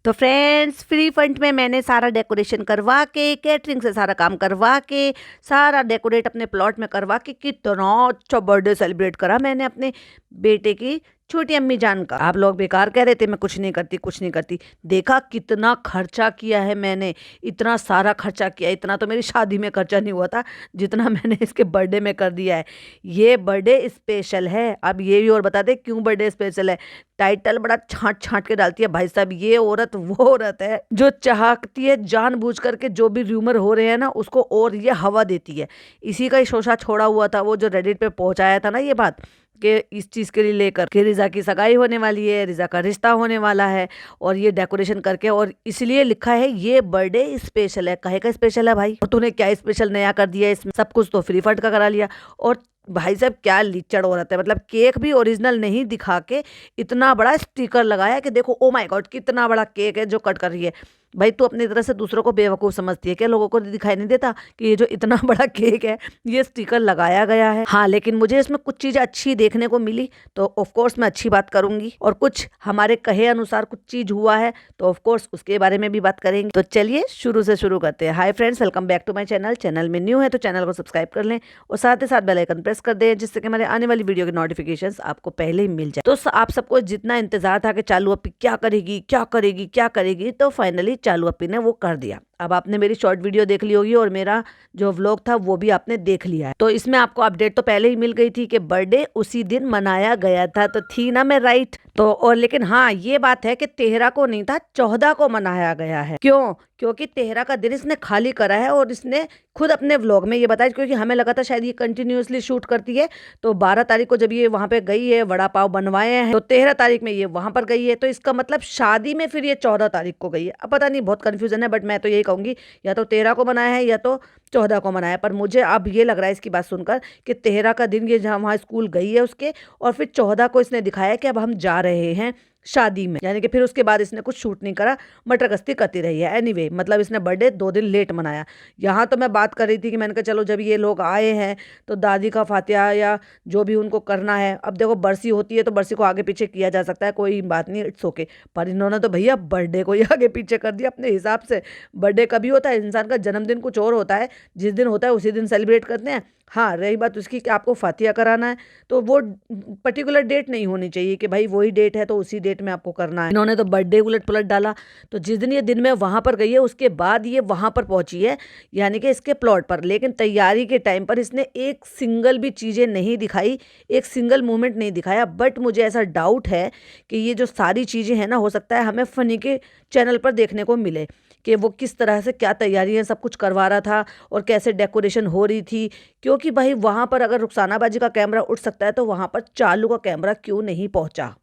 तो friends free fund में मैंने सारा डेकोरेशन करवा के, कैटरिंग से सारा काम करवा के, सारा डेकोरेट अपने प्लॉट में करवा के कितना अच्छा बर्थडे सेलिब्रेट करा मैंने अपने बेटे की छोटी अम्मी जान का। आप लोग बेकार कह रहे थे मैं कुछ नहीं करती कुछ नहीं करती। देखा कितना खर्चा किया है मैंने, इतना सारा खर्चा किया। इतना तो मेरी शादी में खर्चा नहीं हुआ था जितना मैंने इसके बर्थडे में कर दिया है। ये बर्थडे स्पेशल है। अब ये भी और बता दे क्यों बर्थडे स्पेशल है। टाइटल बड़ा छांट छांट के डालती है भाई साहब। ये औरत वो औरत है जो चाहती है जानबूझ करके जो भी र्यूमर हो रहे हैं ना उसको और ये हवा देती है। इसी का ही शोषा छोड़ा हुआ था वो जो रेडिट पे पहुंचाया था ना ये बात कि इस चीज़ के लिए लेकर कि रिजा की सगाई होने वाली है, रिजा का रिश्ता होने वाला है और ये डेकोरेशन करके और इसलिए लिखा है ये बर्थडे स्पेशल है। कहे का स्पेशल है भाई? और तूने क्या स्पेशल नया कर दिया इसमें? सब कुछ तो फ्री फंड का करा लिया। और भाई साहब क्या लीचड़ औरत है। मतलब केक भी ओरिजिनल नहीं दिखा के इतना बड़ा स्टिकर लगाया कि देखो ओ माय गॉड कितना बड़ा केक है जो कट कर रही है। भाई तू अपनी तरह से दूसरों को बेवकूफ़ समझती है क्या? लोगों को दिखाई नहीं देता कि ये जो इतना बड़ा केक है ये स्टिकर लगाया गया है। हाँ लेकिन मुझे इसमें कुछ चीज़ें अच्छी देखने को मिली तो ऑफकोर्स मैं अच्छी बात करूंगी, और कुछ हमारे कहे अनुसार कुछ चीज़ हुआ है तो ऑफकोर्स उसके बारे में भी बात करेंगे। तो चलिए शुरू से शुरू करते हैं। Hi friends, welcome back to my channel. Channel में न्यू है तो चैनल को सब्सक्राइब कर लें और साथ ही साथ बेल आइकन प्रेस कर दें जिससे कि हमारे आने वाली वीडियो के नोटिफिकेशंस आपको पहले ही मिल जाए। तो आप सबको जितना इंतजार था कि चालू अप्पी क्या करेगी क्या करेगी क्या करेगी, तो फाइनली चालू अप्पी ने वो कर दिया। अब आपने मेरी शॉर्ट वीडियो देख ली होगी और मेरा जो व्लॉग था वो भी आपने देख लिया है। तो इसमें आपको अपडेट तो पहले ही मिल गई थी कि बर्थडे उसी दिन मनाया गया था। तो थी ना मैं राइट? तो और लेकिन हाँ ये बात है कि 13 को नहीं था 14 को मनाया गया है। क्यों? क्योंकि 13 का दिन इसने खाली करा है और इसने खुद अपने व्लॉग में ये बताया, क्योंकि हमें लगा था शायद ये कंटिन्यूअसली शूट करती है। तो 12 तारीख को जब ये वहां पे गई है, वड़ा पाव बनवाए हैं, तो 13 तारीख में ये वहां पर गई है। तो इसका मतलब शादी में फिर ये 14 तारीख को गई है। अब पता नहीं, बहुत कंफ्यूजन है, बट मैं तो यही कहूंगी या तो 13 को मनाया है या तो 14 को मनाया है। पर मुझे अब ये लग रहा है इसकी बात सुनकर कि 13 का दिन ये जहाँ वहाँ स्कूल गई है उसके, और फिर 14 को इसने दिखाया कि अब हम जा रहे हैं शादी में, यानी कि फिर उसके बाद इसने कुछ शूट नहीं करा, मटर गश्ती करती रही है। एनीवे मतलब इसने बर्थडे 2 दिन लेट मनाया। यहाँ तो मैं बात कर रही थी कि मैंने कहा चलो जब ये लोग आए हैं तो दादी का फातिहा या जो भी उनको करना है, अब देखो बरसी होती है तो बरसी को आगे पीछे किया जा सकता है, कोई बात नहीं, इट्स ओके। पर इन्होंने तो भैया बर्थडे को ही आगे पीछे कर दिया अपने हिसाब से। बर्थडे कभी होता है, इंसान का जन्मदिन कुछ और होता है, जिस दिन होता है उसी दिन सेलिब्रेट करते हैं। हाँ रही बात उसकी कि आपको फातिहा कराना है तो वो पर्टिकुलर डेट नहीं होनी चाहिए कि भाई वही डेट है तो उसी डेट में आपको करना है। इन्होंने तो बर्थडे उलट पुलट डाला। तो जिस दिन ये दिन में वहां पर गई है उसके बाद ये वहां पर पहुंची है, यानी कि इसके प्लॉट पर। लेकिन तैयारी के टाइम पर इसने एक सिंगल भी चीज़ें नहीं दिखाई, एक सिंगल मोमेंट नहीं दिखाया। बट मुझे ऐसा डाउट है कि ये जो सारी चीज़ें हैं ना, हो सकता है हमें फनी के चैनल पर देखने को मिले कि वो किस तरह से क्या तैयारियां सब कुछ करवा रहा था और कैसे डेकोरेशन हो रही थी। क्योंकि भाई वहां पर अगर रुखसाना बाजी का कैमरा उठ सकता है तो वहां पर चालू का कैमरा क्यों नहीं पहुंचा?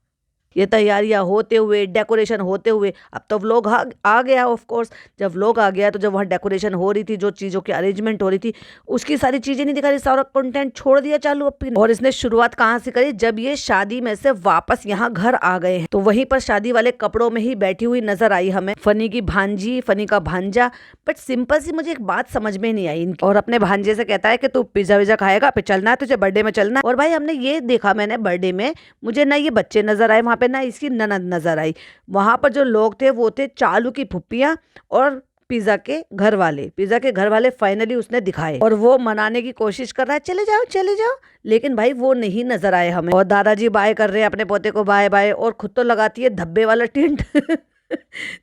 ये तैयारियां होते हुए, डेकोरेशन होते हुए, अब तो व्लॉग आ गया ऑफ कोर्स। जब व्लॉग आ गया तो जब वहाँ डेकोरेशन हो रही थी, जो चीज़ों की अरेंजमेंट हो रही थी, उसकी सारी चीज़ें नहीं दिखा रही, सारा कंटेंट छोड़ दिया चालू अप्पी ने। और इसने शुरुआत कहाँ से करी? जब ये शादी में से वापस यहाँ घर आ गए हैं तो वहीं पर शादी वाले कपड़ों में ही बैठी हुई नजर आई हमें फनी की भांजी, फनी का भांजा। बट सिंपल सी मुझे एक बात समझ में नहीं आई इनकी। और अपने भांजे से कहता है कि तू पिज्जा विज्जा खाएगा, पे चलना है तुझे, बर्थडे में चलना है। और भाई हमने ये देखा, मैंने बर्थडे में मुझे ना ये बच्चे नजर आए वहां पे, ना इसकी ननद नजर आई। वहां पर जो लोग थे वो थे चालू की फुप्पियां और पिज्जा के घर वाले। पिज्जा के घर वाले फाइनली उसने दिखाए और वो मनाने की कोशिश कर रहा है, चले जाओ चले जाओ, लेकिन भाई वो नहीं नजर आए हमें। और दादाजी बाय कर रहे हैं अपने पोते को, बाय बाय, और खुद तो लगाती है धब्बे वाला टिंट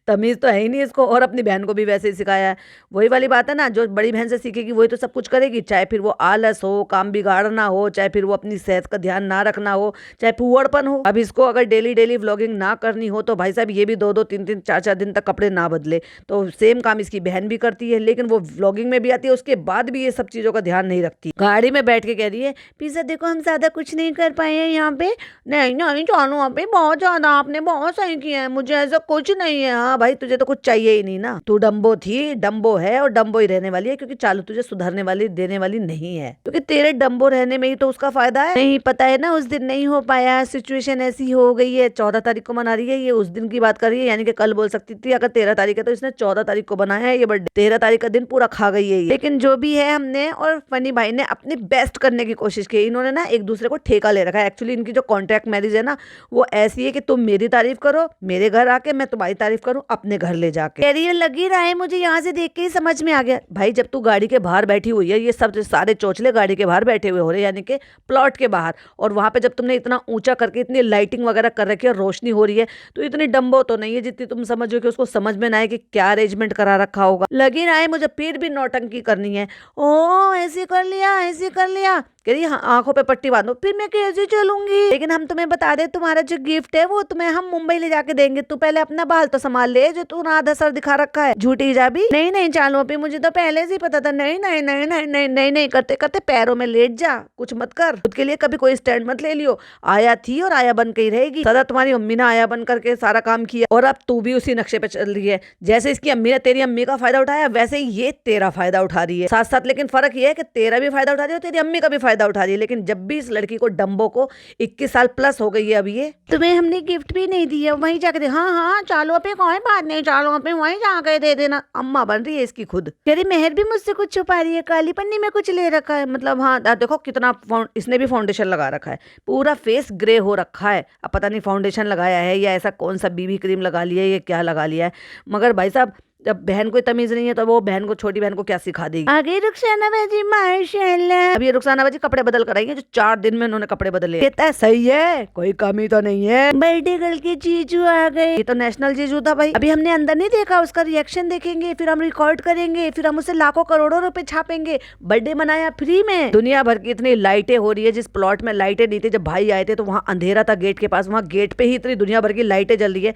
तमीज तो है ही नहीं इसको। और अपनी बहन को भी वैसे ही सिखाया है। वही वाली बात है ना, जो बड़ी बहन से सीखेगी वही तो सब कुछ करेगी, चाहे फिर वो आलस हो, काम बिगाड़ना हो, चाहे फिर वो अपनी सेहत का ध्यान ना रखना हो, चाहे फूहड़पन हो। अब इसको अगर डेली डेली व्लॉगिंग ना करनी हो तो भाई साहब ये भी 2-2 3-3 4-4 दिन तक कपड़े ना बदले। तो सेम काम इसकी बहन भी करती है, लेकिन वो व्लॉगिंग में भी आती है, उसके बाद भी ये सब चीजों का ध्यान नहीं रखती। गाड़ी में बैठ के कह रही है पिज्जा देखो हम ज्यादा कुछ नहीं कर पाए हैं यहाँ पे। नहीं नहीं चालू वहाँ पे बहुत ज्यादा आपने बहुत सही किया है, मुझे ऐसा कुछ नहीं है। हाँ भाई तुझे तो कुछ चाहिए ही नहीं ना, तू डम्बो थी, डम्बो है और डम्बो ही रहने वाली है, क्योंकि चालू तुझे सुधरने वाली देने वाली नहीं है, क्योंकि तेरे डम्बो रहने में ही तो उसका फायदा है। नहीं पता है ना, उस दिन नहीं हो पाया, सिचुएशन ऐसी हो गई है। 14 तारीख को मना रही है ये, उस दिन की बात कर रही है, यानी कि कल बोल सकती थी अगर 13 तारीख है तो इसने 14 तारीख को बनाया है ये बर्थडे। 13 तारीख का दिन पूरा खा गई है ये। लेकिन जो भी है, हमने और फनी भाई ने अपनी बेस्ट करने की कोशिश की। इन्होंने ना एक दूसरे को ठेका ले रखा है। एक्चुअली इनकी जो कॉन्ट्रैक्ट मैरिज है ना वो ऐसी है कि तुम मेरी तारीफ करो मेरे घर आके, मैं तुम्हारी तारीफ तारीफ करूं अपने घर ले जाके। कह रही है लगी रहा है, मुझे यहाँ से देख के ही समझ में आ गया। भाई जब तू गाड़ी के बाहर बैठी हुई है, ये सब सारे चोचले गाड़ी के बाहर बैठे हुए हो रहे, यानी कि प्लॉट के बाहर, और वहां पे जब तुमने इतना ऊंचा करके इतनी लाइटिंग वगैरह कर रखी है, रोशनी हो रही है, तो इतनी डम्बो तो नहीं है जितनी तुम समझो कि उसको समझ में ना आए कि क्या अरेंजमेंट करा रखा होगा। लगी रहा है मुझे फिर भी नौटंकी करनी है। ओ ऐसे कर लिया, ऐसे कर लिया। कह रही हाँ, आंखों पे पट्टी बांधो। फिर मैं कैसे चलूंगी? लेकिन हम तुम्हें बता दे, तुम्हारा जो गिफ्ट है वो तुम्हें हम मुंबई ले जाके देंगे। तू पहले अपना बाल तो संभाल ले, जो तू आधा सर दिखा रखा है। झूठी जाबी। नहीं नहीं चालू अभी, मुझे तो पहले से ही पता था। नहीं नहीं नहीं नहीं नहीं नहीं नहीं करते करते पैरों में लेट जा, कुछ मत कर। खुद के लिए कभी कोई स्टैंड मत ले लियो। आया थी और आया बन के ही रहेगी। सदा तुम्हारी मम्मी ने आया बन करके सारा काम किया, और अब तू भी उसी नक्शे पे चल रही है। जैसे इसकी अम्मी ने तेरी अम्मी का फायदा उठाया, वैसे ही ये तेरा फायदा उठा रही है साथ साथ। लेकिन फर्क ये है कि तेरा भी फायदा उठा रही है और तेरी अम्मी का भी फायदा उठा रही है। लेकिन जब भी इस लड़की को, डम्बो को 21 साल प्लस हो गई है अभी, ये तुम्हें हमने गिफ्ट भी नहीं दिया, वहीं जाके दे। हाँ हाँ चालो पे कोई बात नहीं, चालो पे वहीं जाके दे देना। अम्मा बन रही है इसकी खुद। तेरी मेहर भी मुझसे कुछ छुपा रही है, काली पन्नी में कुछ ले रखा है। मतलब हाँ देखो कितना इसने भी फाउंडेशन लगा रखा है, पूरा फेस ग्रे हो रखा है। अब पता नहीं फाउंडेशन लगाया है या ऐसा कौन सा बीबी क्रीम लगा लिया है, ये क्या लगा लिया है। मगर भाई साहब जब बहन को तमीज नहीं है तो वो बहन को, छोटी बहन को क्या सिखा देगी। आगे रुखसाना बाजी माशाल्लाह। अब ये रुखसाना बाजी कपड़े बदल कर आई है, जो 4 दिन में उन्होंने कपड़े बदले। कहता है सही है, कोई कमी तो नहीं है। बर्थडे गर्ल के जीजू आ गए। ये तो नेशनल जीजू था भाई। अभी हमने अंदर नहीं देखा, उसका रिएक्शन देखेंगे, फिर हम रिकॉर्ड करेंगे, फिर हम उसे लाखों करोड़ों रुपए छापेंगे। बर्थडे मनाया फ्री में। दुनिया भर की इतनी लाइटें हो रही है। जिस प्लॉट में लाइटें नहीं थी, जब भाई आए थे तो वहां अंधेरा था गेट के पास, वहां गेट पे ही इतनी दुनिया भर की लाइटें जल रही है।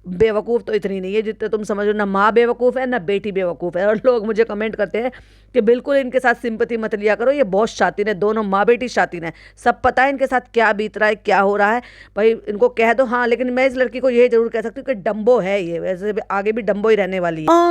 बेवकूफ़ तो इतनी नहीं है जितने तुम समझो। ना माँ बेवकूफ़ है ना बेटी बेवकूफ़ है। और लोग मुझे कमेंट करते हैं कि बिल्कुल इनके साथ सिंपैथी मत लिया करो, ये बहुत शातिन है, दोनों माँ बेटी शातिन है। सब पता है इनके साथ क्या बीत रहा है, क्या हो रहा है। भाई इनको कह दो। हाँ लेकिन मैं इस लड़की को ये जरूर कह सकती हूँ कि डम्बो है ये, वैसे आगे भी डम्बो ही रहने वाली है।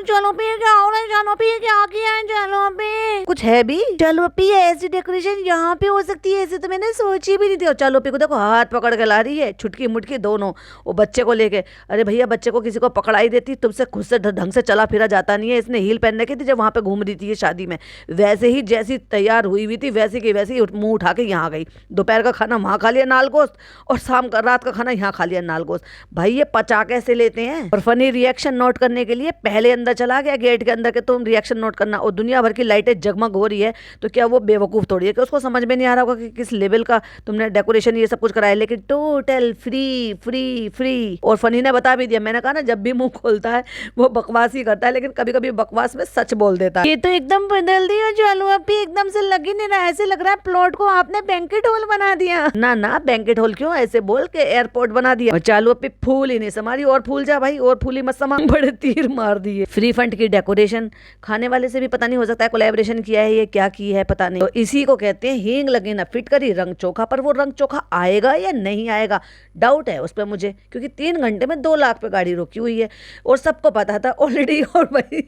चलो पे क्या हो रहा है, चलो पे क्या किया है, चलो पे कुछ है भी। चलो पे ऐसी डेकोरेशन यहाँ पे हो सकती है, ऐसे तो मैंने सोची भी नहीं थी। और चलो पे को देखो हाथ पकड़ के ला रही है, छुटकी मुटकी दोनों, वो बच्चे को लेके। अरे भैया बच्चे को किसी को पकड़ाई देती, तुमसे खुद से ढंग से चला फिरा जाता नहीं है। इसने हील पहनने की थी जब वहां पे घूम रही थी ये शादी में, वैसे ही जैसी तैयार हुई हुई थी वैसी की वैसी मुंह उठा के यहाँ गई। दोपहर का खाना वहां खा लिया नाल गोश्त, और शाम का रात का खाना यहाँ खा लिया नाल गोश्त। भाई ये पचा कैसे लेते हैं। और फनी रिएक्शन नोट करने के लिए पहले अंदर चला गया गेट के अंदर के, तुम रिएक्शन नोट करना। और दुनिया भर की लाइटें जगमग हो रही है, तो क्या वो बेवकूफ थोड़ी है कि उसको समझ में नहीं आ रहा होगा कि किस लेवल का तुमने डेकोरेशन ये सब कुछ कराया। लेकिन टोटल फ्री फ्री फ्री। और फनी ने बता भी दिया, मैंने कहा ना जब भी मुंह खोलता है वो बकवास ही करता है, लेकिन कभी कभी बकवास में सच बोल देता है। ये तो एकदम बदल दिया चालू अभी, एकदम से लग ही नहीं रहा, ऐसे लग रहा है प्लॉट को आपने बैंकेट हॉल बना दिया। ना ना बैंकेट हॉल क्यों, ऐसे बोल के एयरपोर्ट बना दिया। और चालू अभी फूल ही नहीं समारी, और फूल जा भाई, और फूल ही मत समा। बड़े तीर मार दिए। फ्री फंड की डेकोरेशन, खाने वाले से भी पता नहीं, हो सकता है कोलैबोरेशन किया है, ये क्या की है पता नहीं। तो इसी को कहते हैं हींग लगे ना फिट करी रंग चोखा। पर वो रंग चोखा आएगा या नहीं आएगा डाउट है उस पर मुझे, क्योंकि 3 घंटे में 2 लाख पे गाड़ी रोकी हुई है और सबको पता था ऑलरेडी। और भाई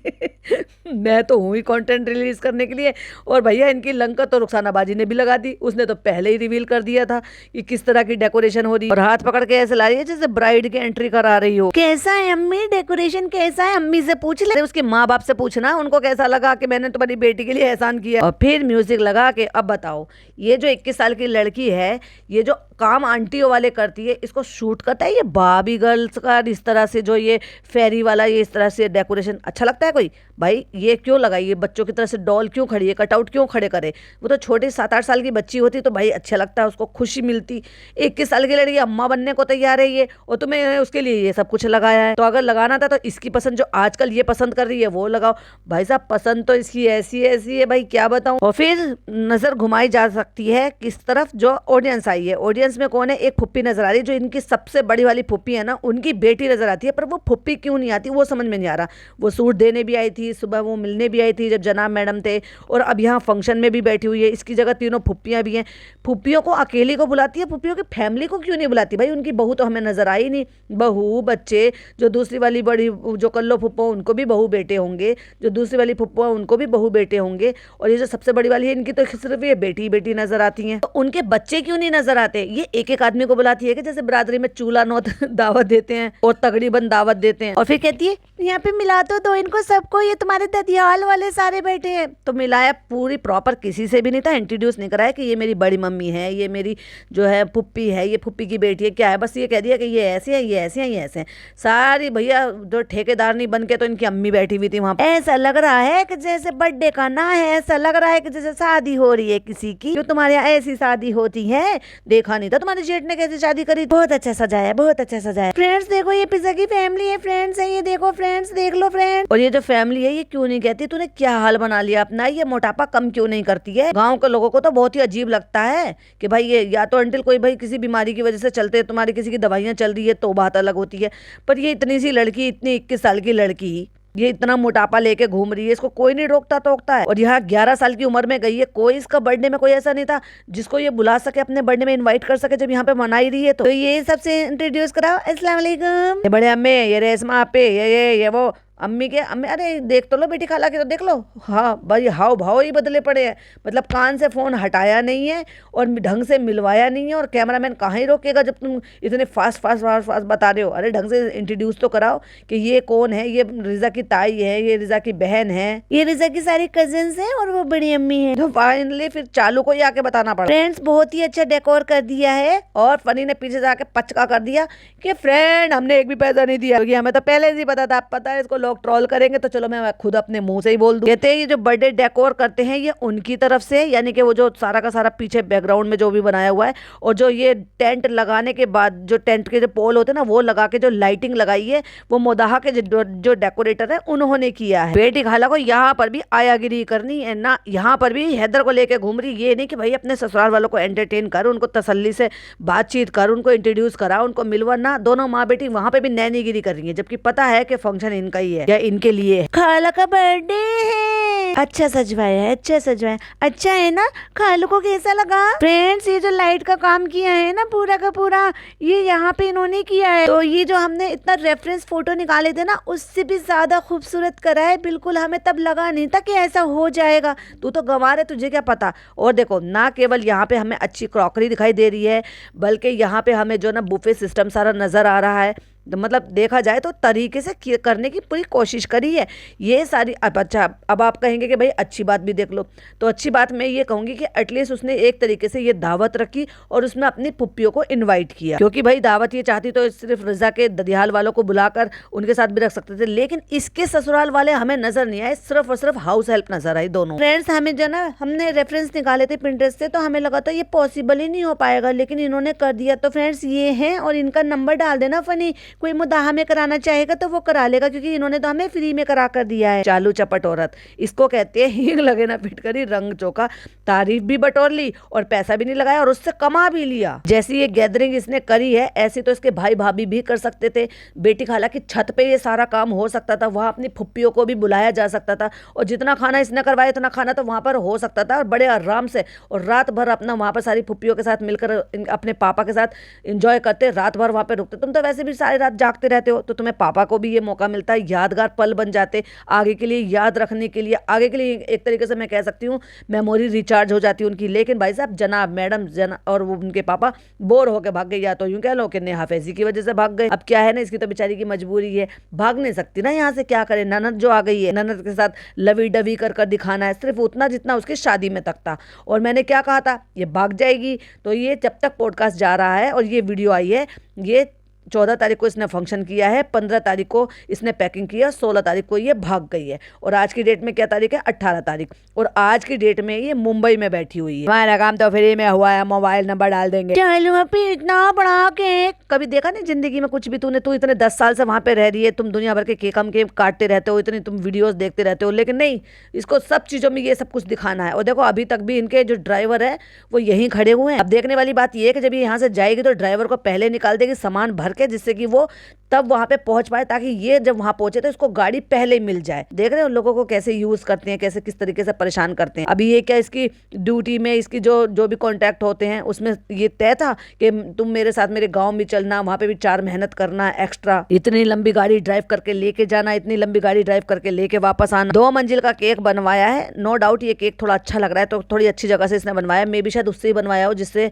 मैं तो हूँ ही कंटेंट रिलीज करने के लिए, और भैया इनकी लंका तो रुखसाना बाजी ने भी लगा दी। उसने तो पहले ही रिवील कर दिया था कि किस तरह की डेकोरेशन हो रही है, और हाथ पकड़ के ऐसे ला रही है जैसे ब्राइड की एंट्री करा रही हो। कैसा है अम्मी डेकोरेशन, कैसा है? अम्मी से पूछ ले, उसके माँ बाप से पूछना उनको कैसा लगा कि मैंने तुम्हारी बेटी के लिए एहसान किया। और फिर म्यूजिक लगा के अब बताओ, ये जो 21 साल की लड़की है, ये जो काम आंटियों वाले करती है, इसको शूट करता है ये बाबी गर्ल्स का इस तरह से, जो ये फेरी वाला ये इस तरह से डेकोरेशन अच्छा लगता है कोई? भाई ये क्यों लगाई, ये बच्चों की तरह से डॉल क्यों खड़ी है, कटआउट क्यों खड़े करे? वो तो छोटी 7-8 साल की बच्ची होती तो भाई अच्छा लगता है, उसको खुशी मिलती। 21 साल की लड़की अम्मा बनने को तैयार है ये, और तुम्हें उसके लिए ये सब कुछ लगाया है। तो अगर लगाना था तो इसकी पसंद, जो आजकल ये पसंद कर रही है वो लगाओ। भाई साहब पसंद तो इसकी ऐसी ऐसी है भाई, क्या बताऊं। और फिर नजर घुमाई जा सकती है किस तरफ, जो ऑडियंस आई है। ऑडियंस में कौन है? एक फुप्पी नजर आ रही है, जो इनकी सबसे बड़ी वाली फुप्पी है ना, उनकी बेटी नजर आती है। पर वो फुप्पी क्यों नहीं आती वो समझ में नहीं आ रहा। वो सूट देने भी आई थी सुबह, वो मिलने भी आई थी जब जनाब मैडम थे, और अब यहाँ फंक्शन में भी बैठी हुई है। इसकी जगह तीनों फुप्पियाँ भी हैं। फुप्पियों को अकेली को बुलाती है, फुप्पियों की फैमिली को क्यों नहीं बुलाती? भाई उनकी बहू तो हमें नजर आई नहीं। बहू बच्चे, जो दूसरी वाली बड़ी जो कल्लो फुप्पो उनको भी बहू बेटे होंगे, जो दूसरी वाली फुप्पो उनको भी बहू बेटे होंगे, और ये जो सबसे बड़ी वाली है इनकी तो सिर्फ ये बेटी बेटी नजर आती हैं। तो उनके बच्चे क्यों नहीं नजर आते? ये एक एक आदमी को बुलाती है कि जैसे बिरादरी में चूल्हा नौत दावत देते हैं और तगड़ी बंद दावत देते हैं। और फिर कहती है यहाँ पे मिला तो दो इनको सबको, ये तुम्हारे ददियाल वाले सारे बैठे हैं। तो मिलाया पूरी प्रॉपर, किसी से भी नहीं था, इंट्रोड्यूस नहीं कराया कि ये मेरी बड़ी मम्मी है, ये मेरी जो है पुप्पी है, ये पुप्पी की बेटी है, क्या है, बस ये कह दिया कि ये ऐसे है, ये ऐसे हैं, ये ऐसे हैं। सारी भैया जो ठेकेदार नहीं बन के तो इनकी अम्मी बैठी हुई थी वहां। ऐसा लग रहा है कि जैसे बर्थडे का ना है, ऐसा लग रहा है कि जैसे शादी हो रही है किसी की। जो तुम्हारे यहाँ ऐसी शादी होती है, देखा नहीं था तुम्हारे जेठ ने कैसे शादी करी। बहुत अच्छा सजाया, बहुत अच्छा सजाया। फ्रेंड्स देखो ये पिज्जा की फैमिली है, फ्रेंड्स है ये, देखो फ्रेंड्स देख लो फ्रेंड्स। और ये जो फैमिली है ये क्यों नहीं कहती तूने क्या हाल बना लिया अपना, ये मोटापा कम क्यों नहीं करती है। गाँव के लोगों को तो बहुत ही अजीब लगता है कि भाई ये या तो अंटिल कोई भाई किसी बीमारी की वजह से चलते, तुम्हारी किसी की दवाइयाँ चल रही है तो बात अलग होती है, पर ये इतनी सी लड़की, इतनी 21 साल की लड़की, ये इतना मोटापा लेके घूम रही है, इसको कोई नहीं रोकता टोकता है। और यहाँ 11 साल की उम्र में गई है, कोई इसका बर्थडे में कोई ऐसा नहीं था जिसको ये बुला सके, अपने बर्थडे में इनवाइट कर सके जब यहाँ पे मनाई रही है। तो ये सबसे इंट्रोड्यूस कराओ, अस्सलाम वालेकुम, ये बड़े अम्मे, ये रेशमा आपे, ये वो अम्मी के अम्मी, अरे देख तो लो बेटी खाला के, तो देख लो। हाँ भाई हाव भाव ही बदले पड़े हैं, मतलब कान से फोन हटाया नहीं है और ढंग से मिलवाया नहीं है। और कैमरामैन कहाँ ही रोकेगा जब तुम इतने फास्ट फास्ट फास्ट फास्ट बता रहे हो। अरे ढंग से इंट्रोड्यूस तो कराओ कि ये कौन है, ये रिजा की ताई है, ये रिजा की बहन है, ये रिजा की सारी कजिन्स हैं और वो बड़ी अम्मी है। तो फाइनली फिर चालू को ही आके बताना पड़ा। फ्रेंड्स बहुत ही अच्छा डेकोर कर दिया है। और फनी ने पीछे जाके पचका कर दिया कि फ्रेंड हमने एक भी पैसा नहीं दिया, क्योंकि हमें तो पहले से ही पता था, पता है इसको लोग ट्रोल करेंगे, तो चलो मैं खुद अपने मुंह से ही बोल दूं। कहते हैं ये जो बर्थडे डेकोर करते हैं ये उनकी तरफ से, यानी कि वो जो सारा का सारा पीछे बैकग्राउंड में जो भी बनाया हुआ है, और जो ये टेंट लगाने के बाद जो टेंट के जो पोल होते हैं ना, वो लगा के जो लाइटिंग लगाई है वो मोदाहा के जो डेकोरेटर है उन्होंने किया है। बेटी खाला को यहाँ पर भी आयागिरी करनी है ना, यहाँ पर भी हैदर को लेके घूम रही। ये नहीं कि भाई अपने ससुराल वालों को एंटरटेन कर, उनको तसल्ली से बातचीत कर, उनको इंट्रोड्यूस करा, उनको मिलवा ना। दोनों माँ बेटी वहां पे भी नैनीगिरी कर रही है, जबकि पता है कि फंक्शन इनका ही है या इनके लिए। खाला का बर्थडे है, अच्छा सजवाया है, अच्छा सजवाया, अच्छा है ना। खालू को कैसा लगा। फ्रेंड्स ये जो लाइट का काम किया है ना पूरा का पूरा, ये यहाँ पे इन्होंने किया है। तो ये जो हमने इतना रेफरेंस फोटो निकाले थे ना, उससे भी ज्यादा खूबसूरत करा है। बिल्कुल हमें तब लगा नहीं था कि ऐसा हो जाएगा। तू तो गंवार है, तुझे क्या पता। और देखो ना, केवल यहाँ पे हमें अच्छी क्रॉकरी दिखाई दे रही है, बल्कि यहाँ पे हमें जो ना बुफे सिस्टम सारा नजर आ रहा है। मतलब देखा जाए तो तरीके से करने की पूरी कोशिश करी है ये सारी। अच्छा अब आप कहेंगे कि भाई अच्छी बात भी देख लो, तो अच्छी बात मैं ये कहूँगी कि एटलीस्ट उसने एक तरीके से ये दावत रखी और उसमें अपनी पुप्पियों को इनवाइट किया, क्योंकि भाई दावत ये चाहती तो सिर्फ रजा के ददियाल वालों को बुलाकर उनके साथ भी रख सकते थे, लेकिन इसके ससुराल वाले हमें नजर नहीं आए, सिर्फ और सिर्फ हाउस हेल्प नजर आई दोनों। फ्रेंड्स हमें जो ना, हमने रेफरेंस निकाले थे पिंटरेस्ट से, तो हमें लगा था ये पॉसिबल ही नहीं हो पाएगा, लेकिन इन्होंने कर दिया। तो फ्रेंड्स ये है, और इनका नंबर डाल देना फनी, कोई मुद्दा में कराना चाहेगा तो वो करा लेगा, क्योंकि इन्होंने तो हमें फ्री में करा कर दिया है। चालू चपट औरत, इसको कहते हैं हींग लगे ना फिट करी, रंग चौका। तारीफ भी बटोर ली और पैसा भी नहीं लगाया और उससे कमा भी लिया। जैसी ये गैदरिंग इसने करी है, ऐसी तो इसके भाई भाभी भी कर सकते थे। बेटी खाला की छत पे ये सारा काम हो सकता था, वहां अपनी फुप्पियों को भी बुलाया जा सकता था, और जितना खाना इसने करवाया इतना खाना तो वहां पर हो सकता था, और बड़े आराम से और रात भर अपना वहां पर सारी फुप्पियों के साथ मिलकर अपने पापा के साथ एंजॉय करते, रात भर वहां पे रुकते। तुम तो वैसे भी सारी रात जागते रहते हो, तो तुम्हें पापा को भी ये मौका मिलता है, यादगार पल बन जाते आगे के लिए, याद रखने के लिए, आगे के लिए एक तरीके से मैं कह सकती हूँ मेमोरी रिचार्ज हो जाती है उनकी। लेकिन भाई साहब जनाब मैडम और वो उनके पापा बोर होकर भाग गए, या तो यूं कह लो कि नेहा फैजी की वजह से भाग गए। अब क्या है ना, इसकी तो बेचारी की मजबूरी है, भाग नहीं सकती ना यहाँ से, क्या करे। ननद जो आ गई है, ननद के साथ लवी डवी कर दिखाना है, सिर्फ उतना जितना उसकी शादी में तक था। और मैंने क्या कहा था, ये भाग जाएगी। तो ये जब तक पॉडकास्ट जा रहा है और ये वीडियो आई है, ये 14 तारीख को इसने फंक्शन किया है, 15 तारीख को इसने पैकिंग किया, 16 तारीख को ये भाग गई है। और आज की डेट में क्या तारीख है, 18 तारीख, और आज की डेट में ये मुंबई में बैठी हुई है। हमारा काम तो फ्री में हुआ है, मोबाइल नंबर डाल देंगे। चलो अभी इतना बड़ा केक कभी देखा नहीं जिंदगी में कुछ भी। तू इतने 10 साल से वहां पे रह रही है, तुम दुनिया भर के केक हम केक काटते रहते हो, इतनी तुम वीडियोस देखते रहते हो, लेकिन नहीं, इसको सब चीजों में ये सब कुछ दिखाना है। और देखो अभी तक भी इनके जो ड्राइवर है वो यहीं खड़े हुए हैं। अब देखने वाली बात ये है कि जब ये यहाँ से जाएगी तो ड्राइवर को पहले निकाल देगी, सामान भर के, जिससे कि वो तब वहां पे पहुंच पाए, ताकि ये जब वहां पहुंचे तो इसको गाड़ी पहले मिल जाए। देख रहे हो लोगों को कैसे यूज करते हैं, कैसे किस तरीके से परेशान करते हैं। अभी ये क्या, इसकी ड्यूटी में इसकी जो भी कॉन्ट्रैक्ट होते हैं उसमें ये तय था कि तुम मेरे साथ मेरे गाँव में चलना, वहां पे भी 4 मेहनत करना एक्स्ट्रा, इतनी लंबी गाड़ी ड्राइव करके लेके जाना, इतनी लंबी गाड़ी ड्राइव करके लेके वापस आना। 2 मंजिल का केक बनवाया है, नो डाउट ये केक थोड़ा अच्छा लग रहा है, तो थोड़ी अच्छी जगह से इसने बनवाया। मे भी शायद उससे ही बनवाया हो जिससे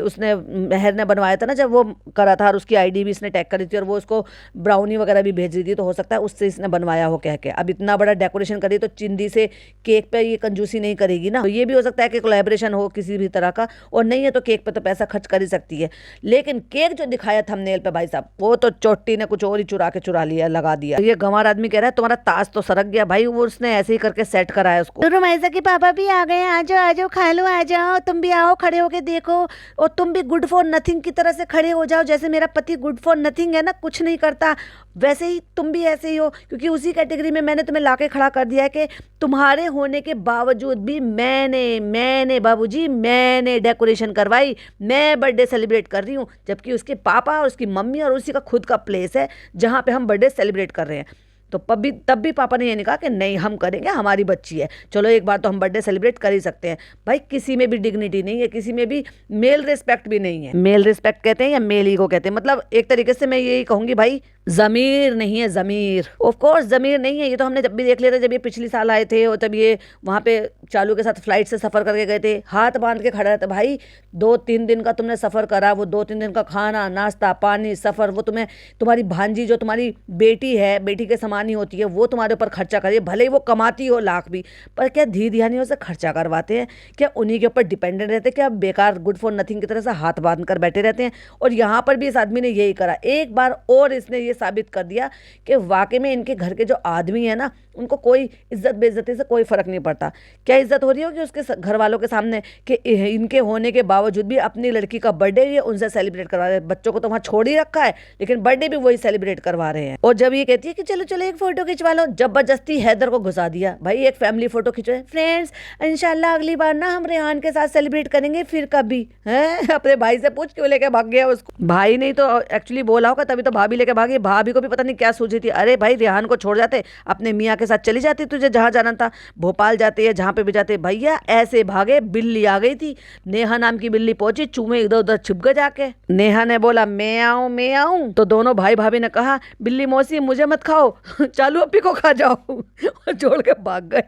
उसने मेहर ने बनवाया था ना, जब वो करा था, और उसकी आईडी भी इसने टैग करी थी और वो उसको ब्राउनी वगैरह भी भेज दी थी, तो हो सकता है उससे इसने बनवाया हो कह के। अब इतना बड़ा डेकोरेशन करी तो चिंदी से केक पे ये कंजूसी नहीं करेगी ना, तो ये भी हो सकता है कि कोलैबोरेशन हो किसी भी तरह का, और नहीं है तो केक पे तो पैसा खर्च कर ही सकती है। लेकिन केक जो दिखाया थंबनेल पे भाई साहब, वो तो चोटी ने कुछ और ही चुरा लिया, लगा दिया। ये गंवार आदमी कह रहा है तुम्हारा ताज तो सरक गया भाई, वो उसने ऐसे ही करके सेट कराया उसको। रुमैसा के पापा भी आ गए, आ जाओ खा लो, आ जाओ तुम भी आओ, खड़े होके देखो, और तुम भी गुड फॉर नथिंग की तरह से खड़े हो जाओ। जैसे मेरा पति गुड फॉर नथिंग है ना, कुछ नहीं करता, वैसे ही तुम भी ऐसे ही हो, क्योंकि उसी कैटेगरी में मैंने तुम्हें लाके खड़ा कर दिया है कि तुम्हारे होने के बावजूद भी मैंने बाबूजी मैंने डेकोरेशन करवाई, मैं बर्थडे सेलिब्रेट कर रही हूँ, जबकि उसके पापा और उसकी मम्मी और उसी का खुद का प्लेस है जहाँ पे हम बर्थडे सेलिब्रेट कर रहे हैं। तो तब भी पापा ने ये नहीं कहा कि नहीं हम करेंगे, हमारी बच्ची है, चलो एक बार तो हम बर्थडे सेलिब्रेट कर ही सकते हैं। भाई किसी में भी डिग्निटी नहीं है, किसी में भी मेल रिस्पेक्ट भी नहीं है। मेल रिस्पेक्ट कहते हैं या मेल ईगो कहते हैं, मतलब एक तरीके से मैं यही कहूंगी भाई, जमीर नहीं है, जमीर। ऑफ कोर्स जमीर नहीं है, ये तो हमने जब भी देख लिया था, जब ये पिछली साल आए थे और तब ये वहाँ पे चालू के साथ फ्लाइट से सफ़र करके गए थे, हाथ बांध के खड़ा रहता। भाई 2-3 दिन का तुमने सफ़र करा, वो 2-3 दिन का खाना नाश्ता पानी सफ़र, वो तुम्हें तुम्हारी भांजी जो तुम्हारी बेटी है, बेटी के समान ही होती है, वो तुम्हारे ऊपर खर्चा करिए, भले ही वो कमाती हो लाख भी, पर क्या धी ध्यानियों से खर्चा करवाते हैं, क्या उन्हीं के ऊपर डिपेंडेंट रहते हैं, क्या बेकार गुड फॉर नथिंग की तरह से हाथ बांध कर बैठे रहते हैं। और यहाँ पर भी इस आदमी ने यही करा, एक बार और इसने साबित कर दिया कि वाकई में इनके घर के जो आदमी है ना, उनको कोई इज्जत बेइज्जती से कोई फर्क नहीं पड़ता। क्या इज्जत हो रही होगी उसके घर वालों के सामने कि इनके होने के बावजूद भी अपनी लड़की का बर्थडे ये उनसे सेलिब्रेट करवा रहे हैं। बच्चों को तो वहां छोड़ ही रखा है, लेकिन बर्थडे भी वही सेलिब्रेट करवा रहे हैं। और जब ये कहती है कि चलो चलो एक फोटो खिंचवा लो, जबरदस्ती हैदर को घुसा दिया। भाई एक फैमिली फोटो खिंचवाए, फ्रेंड्स इंशाल्लाह अगली बार ना हम रेहान के साथ सेलिब्रेट करेंगे, फिर कभी है। अपने भाई से पूछ क्यों लेके भाग गया उसको, भाई नहीं तो एक्चुअली बोला होगा, तभी तो भाभी लेके भागी। भाभी को भी पता नहीं क्या सूझी थी, अरे भाई रेहान को छोड़ जाते, अपने मियाँ के साथ चली जाती, तुझे जहां जाना था, भोपाल जाते या जहां पे भी जाते। भैया ऐसे भागे, बिल्ली आ गई थी, नेहा नाम की बिल्ली पहुंची, चूमे इधर उधर छिप गए जाके। नेहा ने बोला मैं आऊं, तो दोनों भाई भाभी ने कहा बिल्ली मौसी मुझे मत खाओ, चालू अपी को खा जाओ, और छोड़ के भाग गए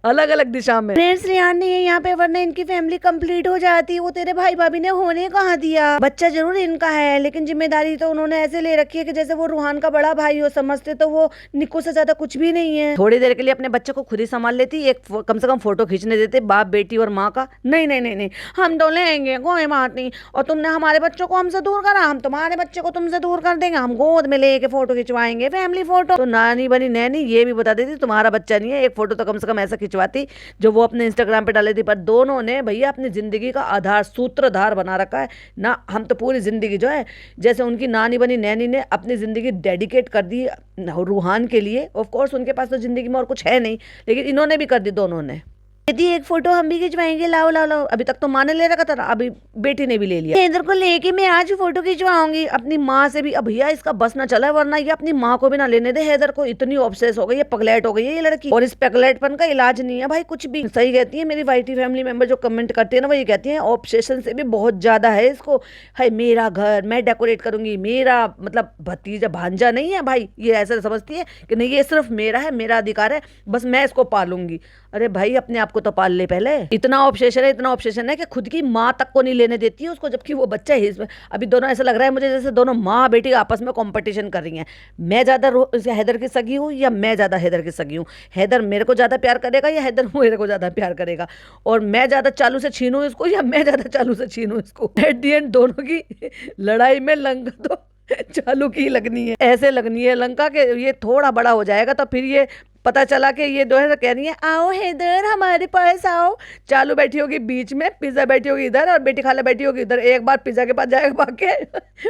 अलग अलग दिशा में। फ्रेंड्स रेहान ने यहाँ पे, वरना इनकी फैमिली कंप्लीट हो जाती। वो तेरे भाई भाभी ने होने कहाँ दिया, बच्चा जरूर इनका है, लेकिन जिम्मेदारी तो उन्होंने ऐसे ले रखी है कि जैसे वो रूहान का बड़ा भाई हो, समझते तो वो निक्कू से ज्यादा कुछ भी नहीं है। थोड़ी देर के लिए अपने बच्चे को खुद ही संभाल लेती, एक कम से कम फोटो खींचने देते बाप बेटी और माँ का। नहीं हम तो लेंगे, कोई बात नहीं, और तुमने हमारे बच्चों को हमसे दूर करा, हम तुम्हारे बच्चे को तुमसे दूर कर देंगे, हम गोद में लेके फोटो खिंचवाएंगे, फैमिली फोटो। तो नानी बनी नैनी ये भी बता देती तुम्हारा बच्चा नहीं है, एक फोटो तो कम से कम ऐसा खिंचवाती जो वो अपने इंस्टाग्राम पे डाले थी। पर दोनों ने भैया अपनी जिंदगी का आधार सूत्रधार बना रखा है ना। हम तो पूरी जिंदगी जो है, जैसे उनकी नानी बनी नैनी ने अपनी जिंदगी डेडिकेट कर दी रूहान के लिए। ऑफ कोर्स उनके पास तो जिंदगी में और कुछ है नहीं, लेकिन इन्होंने भी कर दी दोनों ने। यदि एक फोटो हम भी खिंचवाएंगे, लाओ लाओ लाओ। अभी तक तो माँ ने ले रखा था, अभी बेटी ने भी ले लिया। इधर को लेके मैं आज फोटो खिंचवाऊंगी अपनी माँ से भी। अब भैया इसका बस ना चला, वरना ये अपनी माँ को भी ना लेने दे। हैदर को इतनी ऑब्सेस हो गई है, पगलेट हो गई है ये लड़की, और इस पगलेटपन का इलाज नहीं है भाई कुछ भी। सही कहती है मेरी वाईटी फैमिली मेंबर जो कमेंट करते हैं ना, वो ये कहती है ऑब्सेशन से भी बहुत ज्यादा है इसको। है मेरा घर मैं डेकोरेट करूंगी, मेरा मतलब भतीजा भांजा नहीं है भाई, ये ऐसा समझती है कि नहीं ये सिर्फ मेरा है, मेरा अधिकार है, बस मैं इसको पालूंगी। अरे भाई अपने आप को तो पाल ले पहले। इतना ऑब्सेशन है कि खुद की माँ तक को नहीं लेने देती है उसको, जबकि वो बच्चा है इसमें। अभी दोनों ऐसा लग रहा है मुझे जैसे दोनों माँ बेटी आपस में कंपटीशन कर रही हैं। मैं ज्यादा हैदर की सगी हूँ या मैं ज्यादा हैदर की सगी हूँ, हैदर मेरे को ज्यादा प्यार करेगा या हैदर मेरे को ज्यादा प्यार करेगा, और मैं ज्यादा चालू से छीनूं इसको या मैं ज्यादा चालू से छीनूं इसको। एट दी एंड दोनों की लड़ाई में लंका तो चालू की लगनी है, ऐसे लगनी है लंका के। ये थोड़ा बड़ा हो जाएगा तो फिर ये पता चला कि ये दो है तो कह रही है आओ हैदर हमारे पास आओ। चालू बैठी होगी बीच में, पिज्जा बैठी होगी इधर और बेटी खाला बैठी होगी इधर। एक बार पिज्जा के पास जाएगा भाग के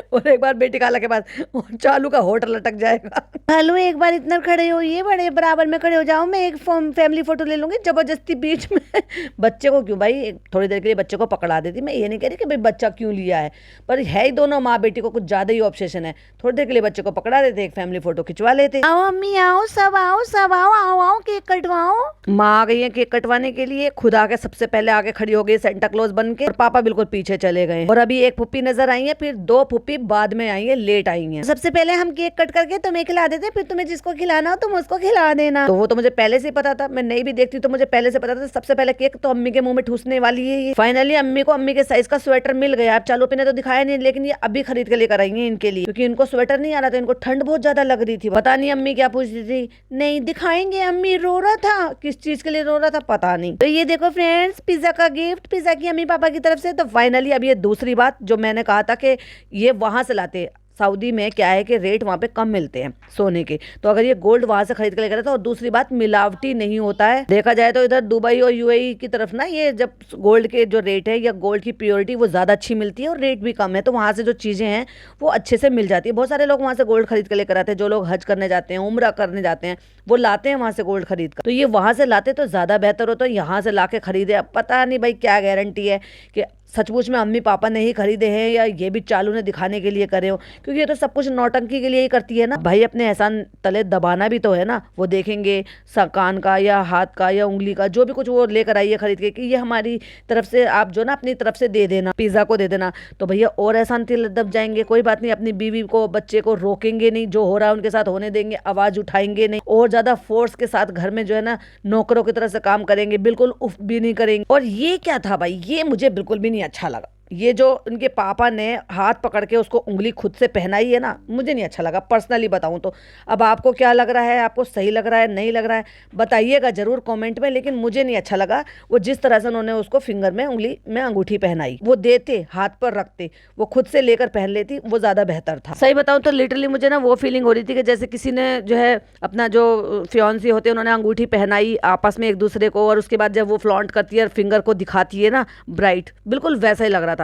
और एक बार बेटी खाला के पास, और चालू का होटल लटक जाएगा। खालू एक बार इतना खड़े होइए, बड़े बराबर में खड़े हो जाओ, मैं एक फैमिली फोटो ले लूंगी जबरदस्ती बीच में। बच्चे को क्यों भाई, थोड़ी देर के लिए बच्चे को पकड़ा देती। मैं ये नहीं कह रही कि भाई बच्चा क्यों लिया है, पर है ही दोनों माँ बेटी को कुछ ज्यादा ही ऑब्सेशन है। थोड़ी देर के लिए बच्चे को पकड़ा देते, एक फैमिली फोटो खिंचवा लेते। आओ अम्मी आओ, सब आओ सब आओ, आओ आओ केक कटवाओ। माँ आ गई है केक कटवाने के लिए, खुद आके सबसे पहले आगे खड़ी हो गई सेंटा क्लॉज बन के, और पापा बिल्कुल पीछे चले गए। और अभी एक फुप्पी नजर आई है, फिर दो फुप्पी बाद में आई है, लेट आई है। सबसे पहले हम केक कट करके तुम्हें खिला देते, फिर तुम्हें जिसको खिलाना हो तुम उसको खिला देना। तो वो तो मुझे पहले से ही पता था, मैं नहीं भी देखती तो मुझे पहले से पता था सबसे पहले केक तो अम्मी के मुंह में ठूसने वाली है ये। फाइनली अम्मी को अम्मी के साइज का स्वेटर मिल गया। अब चालू ने तो दिखाया नहीं, लेकिन ये अभी खरीद के लेकर आई है इनके लिए, क्योंकि इनको स्वेटर नहीं आ रहा था, इनको ठंड बहुत ज्यादा लग रही थी। पता नहीं अम्मी क्या पूछ रही थी, नहीं दिखाएंगे अम्मी, रो रहा था, किस चीज के लिए रो रहा था पता नहीं। तो ये देखो फ्रेंड्स, पिज्जा का गिफ्ट, पिज्जा की अम्मी पापा की तरफ से। तो फाइनली अब ये दूसरी बात जो मैंने कहा था कि ये वहां से लाते, सऊदी में क्या है कि रेट वहाँ पे कम मिलते हैं सोने के, तो अगर ये गोल्ड वहां से खरीद के लेकर तो, और दूसरी बात मिलावटी नहीं होता है। देखा जाए तो इधर दुबई और यूएई की तरफ ना, ये जब गोल्ड के जो रेट है या गोल्ड की प्योरिटी वो ज़्यादा अच्छी मिलती है और रेट भी कम है, तो वहाँ से जो चीज़ें हैं वो अच्छे से मिल जाती है। बहुत सारे लोग वहाँ से गोल्ड खरीद के लेकर आते हैं, जो लोग हज करने जाते हैं, उम्रा करने जाते हैं, वो लाते हैं वहाँ से गोल्ड खरीद कर। तो ये वहाँ से लाते तो ज़्यादा बेहतर होता है, यहाँ से ला के खरीदे। अब पता नहीं भाई क्या गारंटी है कि सचमुच में अम्मी पापा ने ही खरीदे हैं या ये भी चालू ने दिखाने के लिए करे हो, क्योंकि ये तो सब कुछ नौटंकी के लिए ही करती है ना भाई। अपने एहसान तले दबाना भी तो है ना। वो देखेंगे कान का या हाथ का या उंगली का जो भी कुछ वो लेकर आई है खरीद के कि ये हमारी तरफ से आप जो ना अपनी तरफ से दे देना, पिज्जा को दे देना, तो भैया और एहसान तले दब जाएंगे। कोई बात नहीं, अपनी बीवी को बच्चे को रोकेंगे नहीं, जो हो रहा है उनके साथ होने देंगे, आवाज उठाएंगे नहीं, और ज्यादा फोर्स के साथ घर में जो है ना नौकरों की तरह से काम करेंगे, बिल्कुल उफ भी नहीं करेंगे। और ये क्या था भाई, ये मुझे बिल्कुल भी नहीं अच्छा लगा। ये जो उनके पापा ने हाथ पकड़ के उसको उंगली खुद से पहनाई है ना, मुझे नहीं अच्छा लगा पर्सनली बताऊं तो। अब आपको क्या लग रहा है, आपको सही लग रहा है नहीं लग रहा है बताइएगा जरूर कमेंट में, लेकिन मुझे नहीं अच्छा लगा। वो जिस तरह से उन्होंने उसको फिंगर में उंगली में अंगूठी पहनाई, वो देते हाथ पर रखते, वो खुद से लेकर पहन लेती, वो ज्यादा बेहतर था। सही बताऊं तो लिटरली मुझे ना वो फीलिंग हो रही थी कि जैसे किसी ने जो है अपना जो फियांसी होते हैं उन्होंने अंगूठी पहनाई आपस में एक दूसरे को, और उसके बाद जब वो फ्लॉन्ट करती है और फिंगर को दिखाती है ना ब्राइट, बिल्कुल वैसा ही लग रहा था।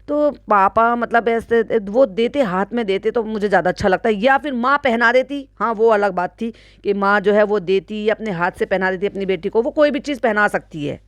तो पापा मतलब ऐसे वो देते, हाथ में देते तो मुझे ज़्यादा अच्छा लगता है, या फिर माँ पहना देती, हाँ वो अलग बात थी कि माँ जो है वो देती या अपने हाथ से पहना देती अपनी बेटी को, वो कोई भी चीज़ पहना सकती है।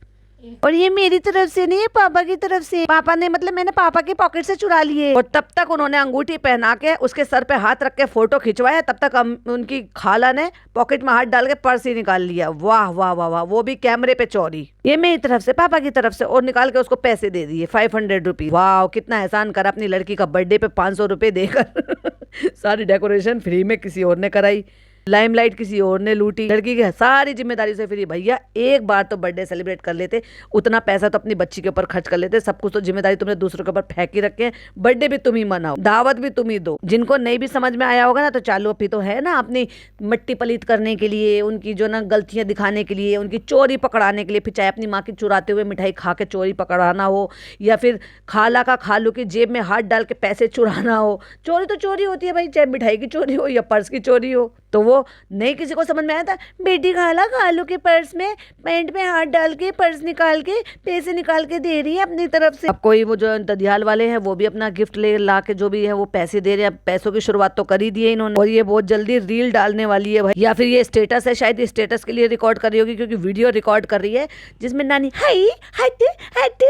और ये मेरी तरफ से नहीं है, पापा की तरफ से। पापा ने मतलब मैंने पापा की पॉकेट से चुरा लिए, और तब तक उन्होंने अंगूठी पहना के उसके सर पे हाथ रख के फोटो खिंचवाया, तब तक उनकी खाला ने पॉकेट में हाथ डाल के पर्स ही निकाल लिया। वाह वाह वाह वाह, वो भी कैमरे पे चोरी। ये मेरी तरफ से, पापा की तरफ से, और निकाल के उसको पैसे दे दिए 500 रुपीज। वाह कितना एहसान करा अपनी लड़की का, बर्थडे पे 500 रुपए देकर सारी डेकोरेशन फ्री में किसी और ने कराई, लाइमलाइट किसी और ने लूटी, लड़की की सारी जिम्मेदारी से फ्री। भैया एक बार तो बर्थडे सेलिब्रेट कर लेते, उतना पैसा तो अपनी बच्ची के ऊपर खर्च कर लेते। सब कुछ तो जिम्मेदारी तुमने दूसरों के ऊपर फेंक ही रखे हैं। बर्थडे भी तुम ही मनाओ, दावत भी तुम ही दो। जिनको नहीं भी समझ में आया होगा ना, तो चालू अभी तो है ना अपनी मट्टी पलीत करने के लिए, उनकी जो ना गलतियां दिखाने के लिए, उनकी चोरी पकड़ाने के लिए, फिर चाहे अपनी माँ की चुराते हुए मिठाई खा के चोरी पकड़ाना हो, या फिर खाला का खालू की जेब में हाथ डाल के पैसे चुराना हो। चोरी तो चोरी होती है भाई, चाहे मिठाई की चोरी हो या पर्स की चोरी हो। तो वो नहीं किसी को समझ में आया था, बेटी खाला खालू के पर्स में पैंट में हाथ डाल के पर्स निकाल के पैसे निकाल के दे रही है अपनी तरफ से। अब कोई वो जो ददियाल वाले हैं वो भी अपना गिफ्ट ले ला के जो भी है वो पैसे दे रहे हैं। पैसों की शुरुआत तो कर ही दी है इन्होंने, और ये बहुत जल्दी रील डालने वाली है भाई, या फिर ये स्टेटस है, शायद स्टेटस के लिए रिकॉर्ड कर रही होगी, क्योंकि वीडियो रिकॉर्ड कर रही है जिसमें नानी हाई हट हट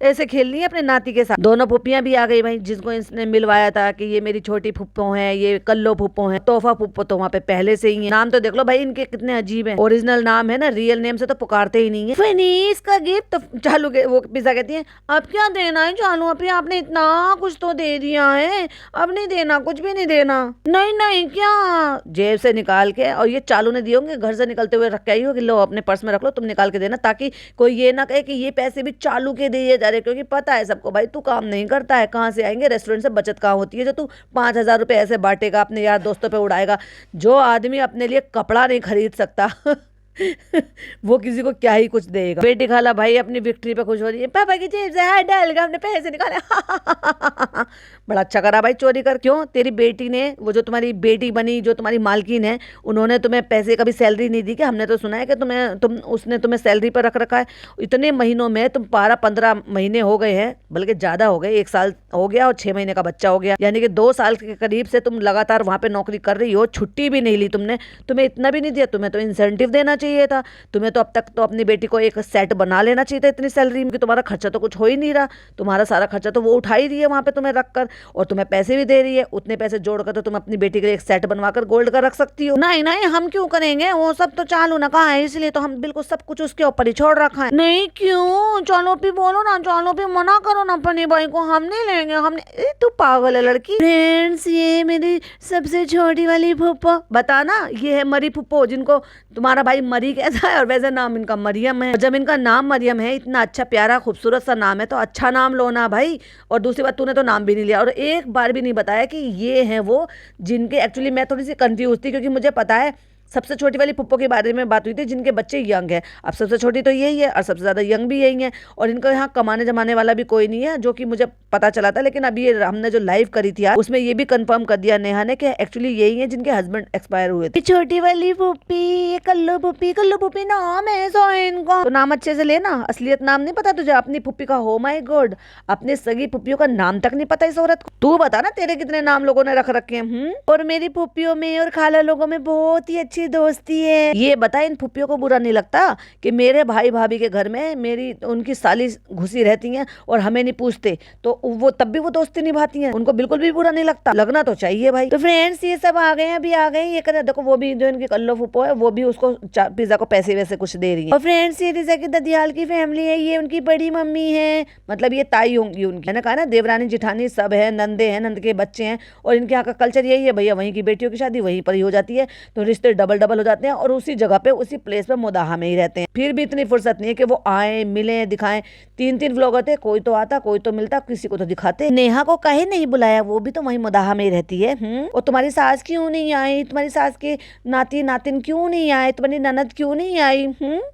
ऐसे खेल रही है अपने नाती के साथ। दोनों फुप्पियां भी आ गई भाई, जिसको इसने मिलवाया था कि ये मेरी छोटी फुप्पो है, ये कल्लो फुप्पो है, तोहफा फुप्पो तो वहाँ पे पहले से ही है। नाम तो देख लो भाई इनके कितने अजीब है, ओरिजिनल नाम है ना, रियल नेम से तो पुकारते ही नहीं है। फिनीश का गिफ्ट तो चालू के वो पिज्जा कहती है अब क्या देना है चालू, अभी आपने इतना कुछ तो दे दिया है, अब नहीं देना, कुछ भी नहीं देना। नहीं नहीं क्या, जेब से निकाल के, और ये चालू ने दिए होंगे घर से निकलते हुए रख के आई हो कि लो अपने पर्स में रख लो, तुम निकाल के देना, ताकि कोई ये ना कहे कि ये पैसे भी चालू के दिए जा रहे, क्योंकि पता है सबको भाई तू काम नहीं करता है, कहाँ से आएंगे, रेस्टोरेंट से बचत कहाँ होती है जो तू 5,000 रुपए ऐसे बांटेगा अपने यार दोस्तों पे उड़ाएगा। जो आदमी अपने लिए कपड़ा नहीं खरीद सकता वो किसी को क्या ही कुछ देगा। बेटी खाला भाई अपनी विक्ट्री पे खुश हो रही है, पापा की जेब से हाथ डाल के हमने पैसे निकाले। बड़ा अच्छा करा भाई चोरी कर। क्यों? तेरी बेटी ने, वो जो तुम्हारी बेटी बनी, जो तुम्हारी मालकिन है, उन्होंने तुम्हें पैसे कभी सैलरी नहीं दी क्या? हमने तो सुना है कि उसने तुम्हें सैलरी पर रख रखा है। इतने महीनों में तुम 12-15 महीने हो गए हैं, बल्कि ज्यादा हो गए, 1 साल हो गया और 6 महीने का बच्चा हो गया, यानी कि 2 साल के करीब से तुम लगातार वहां पे नौकरी कर रही हो, छुट्टी भी नहीं ली तुमने। तुम्हें इतना भी नहीं दिया, तुम्हें तो इंसेंटिव देना चाहिए था। तुम्हें तो अब तक तो अपनी बेटी को एक सेट बना लेना चाहिए था इतनी सैलरी में, कि तुम्हारा खर्चा तो कुछ हो ही नहीं रहा। तुम्हारा सारा खर्चा तो वो उठा ही रही है वहां पे तुम्हें रखकर, और तुम्हें पैसे भी दे रही है। उतने पैसे जोड़कर तो तुम अपनी बेटी के लिए एक सेट बनवाकर गोल्ड का रख सकती हो। नहीं नहीं, हम क्यों करेंगे, वो सब तो चालू ना कहा है, इसलिए तो हम बिल्कुल सब कुछ उसके ऊपर ही छोड़ रखा है। नहीं क्यों? चलो भी बोलो ना, चलो भी मना करो ना अपनी भाई को, हम नहीं लेंगे, हमने। तू पागल है लड़की। फ्रेंड्स, ये मेरी सबसे छोटी वाली फूफो, बता ना, ये है मरी फूफो, जिनको तुम्हारा भाई मरी कहता है, और वैसे नाम इनका मरियम है। जब इनका नाम मरियम है, इतना अच्छा प्यारा खूबसूरत सा नाम है, तो अच्छा नाम लो ना भाई। और दूसरी बात, तूने तो नाम भी नहीं लिया और एक बार भी नहीं बताया कि ये है वो जिनके, एक्चुअली मैं थोड़ी सी कंफ्यूज थी, क्योंकि मुझे पता है सबसे छोटी वाली पुप्पो के बारे में बात हुई थी जिनके बच्चे यंग है। अब सबसे छोटी तो यही है और सबसे ज़्यादा यंग भी यही है, और इनका यहाँ कमाने जमाने वाला भी कोई नहीं है, जो कि मुझे पता चला था। लेकिन अभी ये हमने जो लाइव करी थी यार, उसमें ये भी कंफर्म कर दिया नेहा ने कि एक्चुअली यही है जिनके हस्बैंड एक्सपायर हुए थे। छोटी वाली पुप्पी, ये कल्लू पुप्पी नाम है सो इनका, तो नाम अच्छे से लेना, असलियत नाम नहीं पता तुझे अपनी पुप्पी का? हो माय गॉड, अपने सगी पुप्पियों का नाम तक नहीं पता इस औरत को। तू बता ना, तेरे कितने नाम लोगों ने रख रखे हैं? और मेरी पुप्पियों में और खाला लोगों में बहुत ही अच्छी दोस्ती है। ये बता, इन फुप्पियों को बुरा नहीं लगता कि मेरे भाई भाभी के घर में मेरी उनकी साली घुसी रहती हैं और हमें नहीं पूछते, तो वो तब भी वो दोस्ती निभाती हैं, उनको बिल्कुल भी बुरा नहीं लगता? लगना तो चाहिए भाई। तो फ्रेंड्स, ये सब आ गए हैं, अभी आ गए। ये कर देखो, वो भी जो इनकी कल्लो फुप्पो है, वो भी उसको पिज्जा को पैसे वैसे कुछ दे रही है। और फ्रेंड्स, ये रिजा की ददियाल की फैमिली है, ये उनकी बड़ी मम्मी है, मतलब ये ताई होंगी उनकी। मैंने कहा ना, देवरानी जिठानी सब है, नंदे हैं, नंद के बच्चे हैं, और इनके यहाँ का कल्चर यही है भैया, वहीं की बेटियों की शादी वहीं पर ही हो जाती है, तो रिश्ते डबल डबल हो जाते हैं, और उसी जगह पे, उसी प्लेस पे मुदाहा में ही रहते हैं। फिर भी इतनी फुर्सत नहीं है कि वो आए, मिले, दिखाएं। 3-3 व्लॉगर थे, कोई तो आता, कोई तो मिलता, किसी को तो दिखाते। नेहा को काहे नहीं बुलाया? वो भी तो वहीं मुदाहा में ही रहती है। और तुम्हारी सास क्यों नहीं आई? तुम्हारी सास के नाती नातिन क्यों नहीं आए? तुम्हारी ननद क्यों नहीं आई?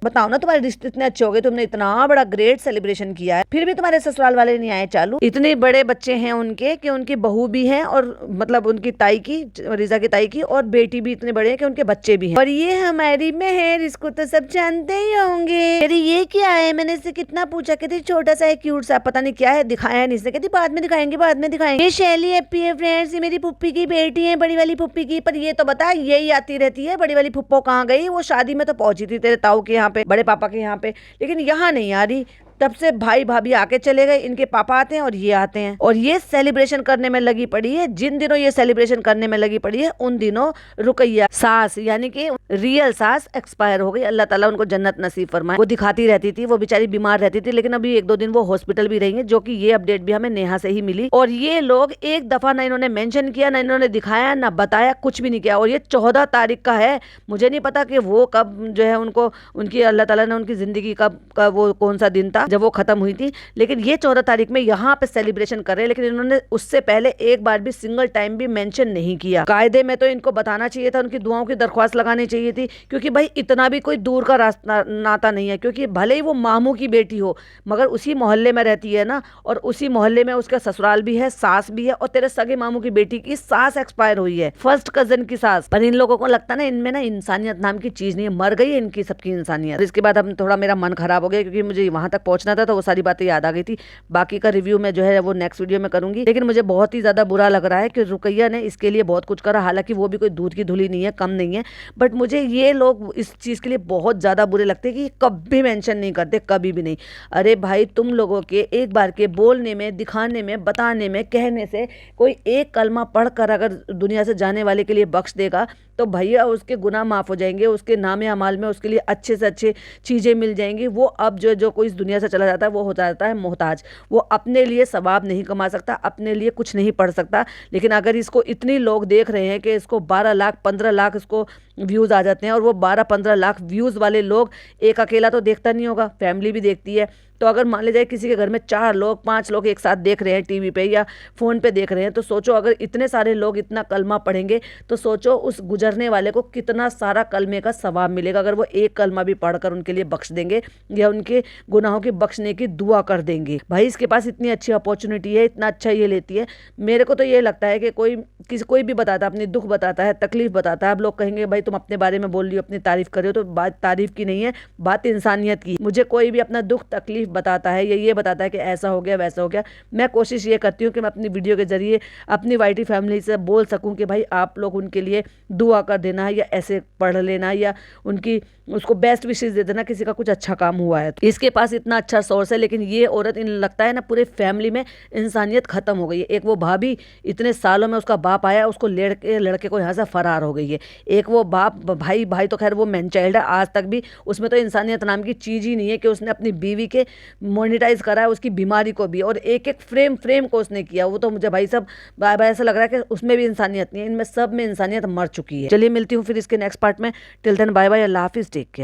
बताओ ना, तुम्हारे रिश्ते इतने अच्छे हो गए, तुमने इतना बड़ा ग्रेट सेलिब्रेशन किया है, फिर भी तुम्हारे ससुराल वाले नहीं आए। चालू इतने बड़े बच्चे हैं उनके कि उनकी बहू भी है, और मतलब उनकी ताई की, रिजा की ताई की, और बेटी भी इतने बड़े हैं कि उनके बच्चे भी हैं। और ये हमारी मेहर, इसको तो सब जानते ही होंगे। अरे ये क्या है? मैंने इससे कितना पूछा, कहती छोटा सा है, क्यूट सा, पता नहीं क्या है, दिखाया नहीं इसने, कहती बाद में दिखाएंगे, बाद में दिखाएंगे। ये शैली हैप्पी है फ्रेंड्स, ये मेरी पुप्पी की बेटी है, बड़ी वाली पुप्पी की। पर ये तो बता, यही आती रहती है, बड़ी वाली फुप्पो कहाँ गई? वो शादी में तो पहुंची थी तेरे ताऊ के यहाँ पे, बड़े पापा के यहाँ पे, लेकिन यहाँ नहीं आ रही। तब से भाई भाभी आके चले गए, इनके पापा आते हैं और ये आते हैं, और ये सेलिब्रेशन करने में लगी पड़ी है। जिन दिनों ये सेलिब्रेशन करने में लगी पड़ी है, उन दिनों रुकैया सास, यानी कि रियल सास, एक्सपायर हो गई। अल्लाह ताला उनको जन्नत नसीब फरमाए। वो दिखाती रहती थी, वो बेचारी बीमार रहती थी, लेकिन अभी 1-2 दिन वो हॉस्पिटल भी रही है, जो कि ये अपडेट भी हमें नेहा से ही मिली। और ये लोग एक दफा ना इन्होंने मेंशन किया, ना इन्होंने दिखाया, ना बताया, कुछ भी नहीं किया। और ये 14 तारीख का है, मुझे नहीं पता कि वो कब जो है उनको, उनकी अल्लाह ताला ने उनकी जिंदगी कब का वो कौन सा दिन था जब वो खत्म हुई थी, लेकिन ये 14 तारीख में यहाँ पे सेलिब्रेशन कर रहे हैं। लेकिन इन्होंने उससे पहले एक बार भी सिंगल टाइम भी मेंशन नहीं किया। कायदे में तो इनको बताना चाहिए था, उनकी दुआओं की दरख्वास्त लगानी चाहिए थी, क्योंकि भाई इतना भी कोई दूर का रास्ता नाता नहीं है, क्योंकि भले ही वो मामू की बेटी हो, मगर उसी मोहल्ले में रहती है ना, और उसी मोहल्ले में उसका ससुराल भी है, सास भी है, और तेरे सगे मामू की बेटी की सास एक्सपायर हुई है, फर्स्ट कजन की सास। पर इन लोगों को लगता ना, इनमें ना इंसानियत नाम की चीज नहीं है, मर गई है इनकी सबकी इंसानियत। इसके बाद अब थोड़ा मेरा मन खराब हो गया, क्योंकि मुझे वहां तक पहुंचना था, तो वो सारी बातें याद आ गई थी। बाकी का रिव्यू में जो है वो नेक्स्ट वीडियो में करूंगी। लेकिन मुझे बहुत ही ज्यादा बुरा लग रहा है कि रुकैया ने इसके लिए बहुत कुछ करा, हालांकि वो भी कोई दूध की धुली नहीं है, कम नहीं है, बट मुझे ये लोग इस चीज के लिए बहुत ज्यादा बुरे लगते हैं कि कभी मेंशन नहीं करते, कभी भी नहीं। अरे भाई, तुम लोगों के एक बार के बोलने में, दिखाने में, बताने में, कहने से कोई एक कलमा पढ़कर अगर दुनिया से जाने वाले के लिए बख्श देगा, तो भैया उसके गुनाह माफ हो जाएंगे, उसके नामे अमाल में उसके लिए अच्छे से अच्छे चीजें मिल जाएंगी। वो अब जो कोई इस दुनिया से चला जाता है, वो हो जाता है मोहताज। वो अपने लिए सवाब नहीं कमा सकता, अपने लिए कुछ नहीं पढ़ सकता। लेकिन अगर इसको इतनी लोग देख रहे हैं कि इसको 12 लाख 15 लाख इसको व्यूज़ आ जाते हैं। और वो 12-15 लाख व्यूज़ वाले लोग एक अकेला तो देखता नहीं होगा, फैमिली भी देखती है। तो अगर मान लीजिए किसी के घर में 4 लोग 5 लोग एक साथ देख रहे हैं टीवी पे या फ़ोन पे देख रहे हैं, तो सोचो अगर इतने सारे लोग इतना कलमा पढ़ेंगे तो सोचो उस गुजरने वाले को कितना सारा कलमे का सवाब मिलेगा अगर वो एक कलमा भी पढ़कर उनके लिए बख्श देंगे या उनके गुनाहों की बख्शने की दुआ कर देंगे। भाई इसके पास इतनी अच्छी अपॉर्चुनिटी है, इतना अच्छा ये लेती है। मेरे को तो ये लगता है कि कोई भी बताता है, अपनी दुख बताता है, तकलीफ बताता है, अब लोग कहेंगे भाई तुम अपने बारे में बोल रही हो, अपनी तारीफ कर रहे हो, तो बात तारीफ की नहीं है, बात इंसानियत की। मुझे कोई भी अपना दुख तकलीफ बताता है या ये बताता है कि ऐसा हो गया वैसा हो गया, मैं कोशिश ये करती हूँ कि मैं अपनी वीडियो के जरिए अपनी वाईटी फैमिली से बोल सकूँ कि भाई आप लोग उनके लिए दुआ कर देना या ऐसे पढ़ लेना या उनकी उसको बेस्ट विशेष दे देना, किसी का कुछ अच्छा काम हुआ है तो। इसके पास इतना अच्छा सोर्स है, लेकिन ये औरत इन लगता है ना पूरे फैमिली में इंसानियत खत्म हो गई है। एक वो भाभी इतने सालों में उसका बाप आया, उसको लड़के को यहाँ से फरार हो गई है। एक वो भाई तो खैर वो मैन चाइल्ड है, आज तक भी उसमें तो इंसानियत नाम की चीज़ ही नहीं है कि उसने अपनी बीवी के मोनिटाइज करा है, उसकी बीमारी को भी, और एक एक फ्रेम को उसने किया। वो तो मुझे भाई सब भाई ऐसा लग रहा है कि उसमें भी इंसानियत नहीं है, इनमें सब में इंसानियत मर चुकी है। चलिए मिलती हूँ फिर इसके नेक्स्ट पार्ट में। टिल देन बाय बाय, अल्लाह हाफिज़, टेक केयर।